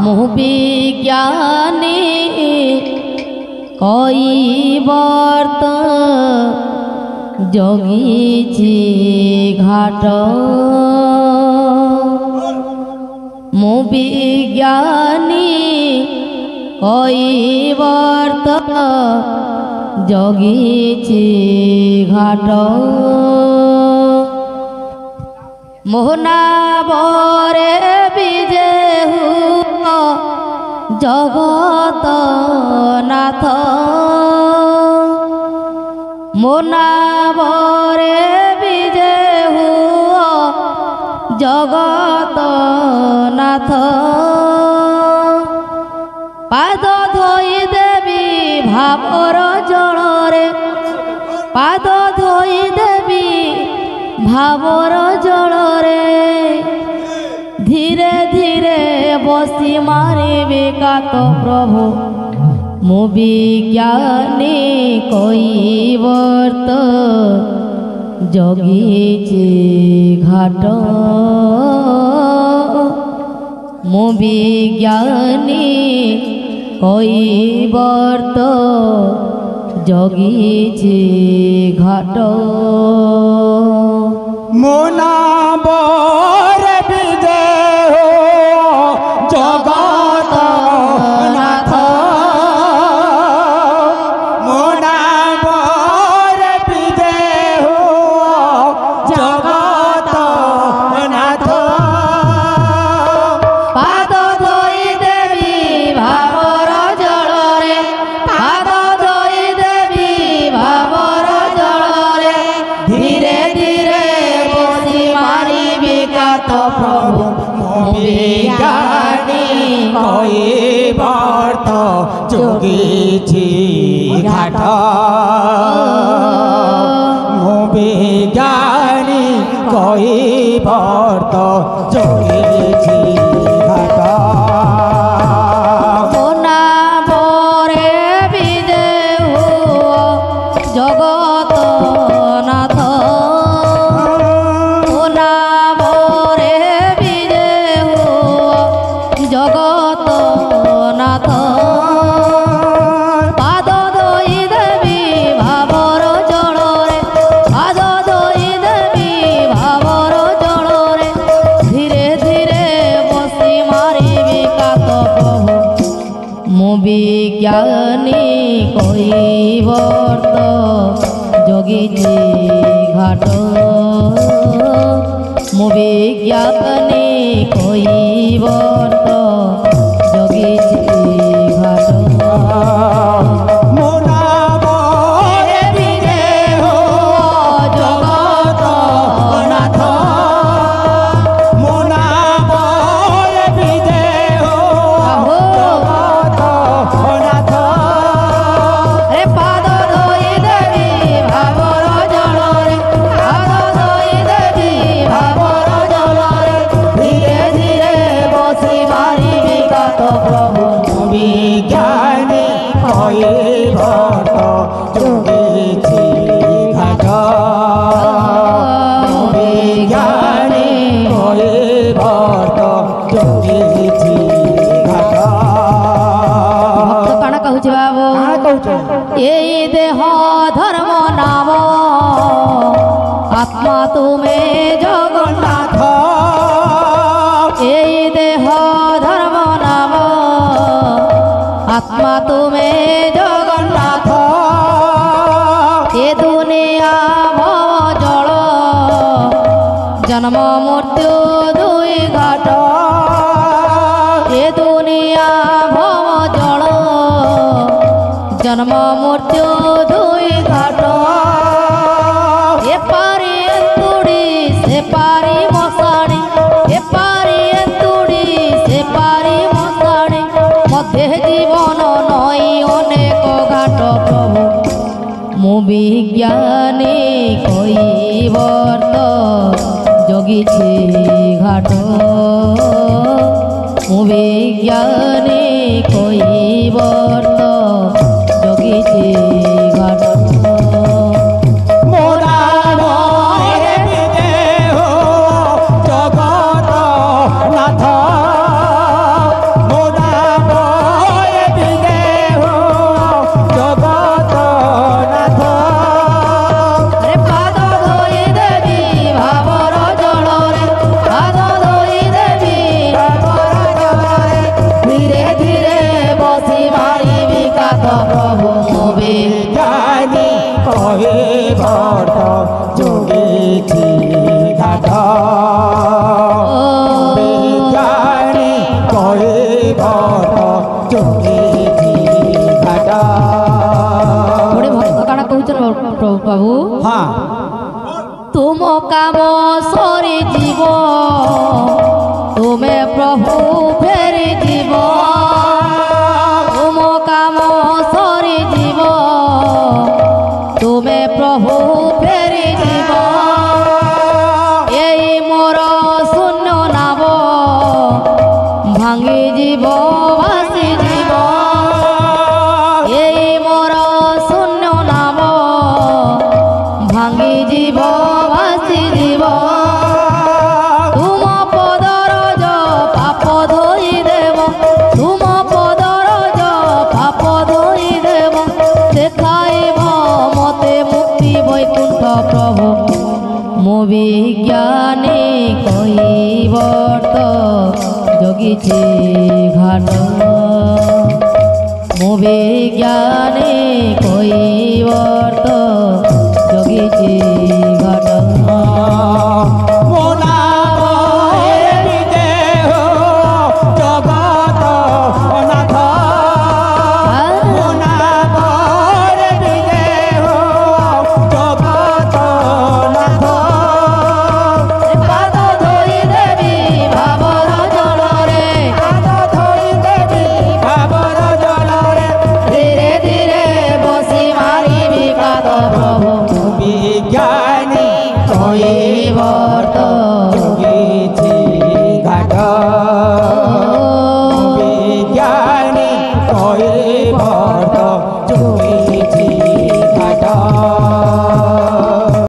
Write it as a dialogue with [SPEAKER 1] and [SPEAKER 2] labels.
[SPEAKER 1] मुह विज्ञानी कई वर्त जोगीची घाट मुह विज्ञानी कई वर्त जोगीची घाट मोहना बरे विजे जगत नाथ मोना बरे विजे जगत नाथ पाद धोई देवी भावर जलरे पाद धोई देवी भावर जलरे धीरे धीरे बसी मारिबे कात प्रभु मु विज्ञानी कई वर्त जगीची घाट मु विज्ञानी कई वर्त जगीची घाट
[SPEAKER 2] मोना बर विजय हो जगत नाथ मोना बर विजय हो जगत नाथ
[SPEAKER 1] पाद धोई देवी भावर जलरे पाद धोई देवी भावर जलरे धीरे धीरे बसी मारिबे कात प्रभु
[SPEAKER 2] विज्ञानी कई वर्त जोगीची घाट मु विज्ञानी कई वर्त जोगीची घाट
[SPEAKER 1] मोना बरे विजे जगत नाथ मोना बरे विजे जगत नाथ पाद धोई देवी भावर जलरे पाद धोई देवी भावर जलरे धीरे धीरे बसी मारिबे कात प्रभु मु विज्ञानी कई वर्त जोगीची घाट मु विज्ञानी कई वर्त जोगीची घाट
[SPEAKER 2] मोना बर विजय हो जगत नाथ मोना बर विजय हो जगत नाथ
[SPEAKER 1] रे पाद धोई देवी भावर जलरे पाद धोई देवी भावर जलरे धीरे धीरे बसी मारिबे कात प्रभु
[SPEAKER 2] विज्ञानी कई वर्त जोगीची घाट विज्ञानी कई वर्त जोगीची घाट
[SPEAKER 1] भक्त काण कहूछ बाबू एई देह धर्म नाम आत्मा तुमे जगन्नाथ एई देह धर्म नाम आत्मा तुमे जगन्नाथ ए दुनिया भव जल जन्म मृत्यु दुई घाट ए दुनिया भव जल जन्म मृत्यु दुई घाट ए पारी एंतुड़ी से पारी मशाणी ए पारी एंतुड़ी से पारी मशाणी मध्य जीवन नई अनेक घाट प्रभु मु विज्ञानी कई वर्त जोगीची घाट मु विज्ञानी कई वर्त जोगीची घाट
[SPEAKER 2] मोना बर विजय हो जगत नाथ मोना
[SPEAKER 1] प्रभु प्रभु
[SPEAKER 2] हाँ
[SPEAKER 1] तुम काम सरी जीव तुम्हें प्रभु फेरी जीव तुम काम सरी जीव तुम्हें प्रभु फेरी जीव এই মোর শূন্য নাব ভাঙি জীব ভাসি জীব এই মোর শূন্য নাব ভাঙি জীব ভাসি জীব তুম পদর পাপ ধোই দেব তুম পদর পাপ ধোই দেব দেখাইব মতে মুক্তি বৈকুণ্ঠ প্রভু মো বিজ্ঞানে কৈবর্ত জগিছে ঘাট মো বিজ্ঞানে কৈবর্ত